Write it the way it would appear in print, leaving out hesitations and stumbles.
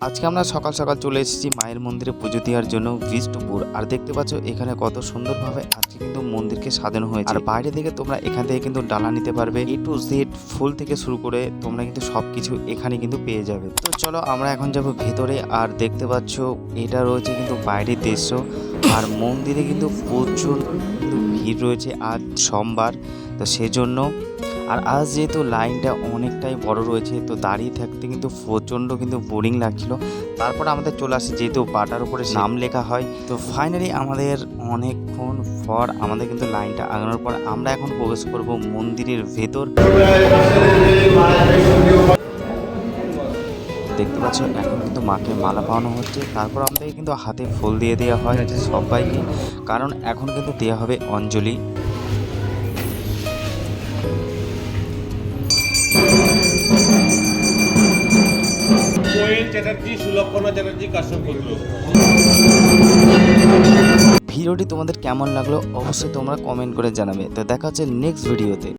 আজকে আমরা সকাল সকাল চলে এসেছি মায়ের মন্দিরে পুজো দেওয়ার জন্য বিষ্ণুপুর। আর দেখতে পাচ্ছ এখানে কত সুন্দরভাবে আজকে কিন্তু মন্দিরকে সাজানো হয়েছে। আর বাইরে থেকে তোমরা এখান থেকে কিন্তু ডালা নিতে পারবে, A to Z ফুল থেকে শুরু করে তোমরা কিন্তু সবকিছু এখানে কিন্তু পেয়ে যাবে। তো চলো আমরা এখন যাব ভেতরে। আর দেখতে পাচ্ছ এটা রয়েছে কিন্তু বাইরের দৃশ্য। আর মন্দিরে কিন্তু প্রচুর ভিড় রয়েছে আজ সোমবার, তো সেজন্য। আর আজ যেহেতু লাইনটা অনেকটাই বড় রয়েছে, তো দাঁড়িয়ে থাকতে কিন্তু প্রচণ্ড কিন্তু বোরিং লাগছিল। তারপর আমাদের চলে আসে, যেহেতু বাটার উপরে নাম লেখা হয়, তো ফাইনালি আমাদের অনেকক্ষণ পর আমাদের কিন্তু লাইনটা আগানোর পর আমরা এখন প্রবেশ করব মন্দিরের ভেতর। দেখতে পাচ্ছ এখন কিন্তু মাকে মালা পাওয়ানো হচ্ছে, তারপর আমাদেরকে কিন্তু হাতে ফুল দিয়ে দেওয়া হয় সবাইকে, কারণ এখন কিন্তু দেওয়া হবে অঞ্জলি। ভিডিওটি তোমাদের কেমন লাগলো অবশ্যই তোমরা কমেন্ট করে জানাবে। তো দেখা হচ্ছে নেক্সট ভিডিওতে।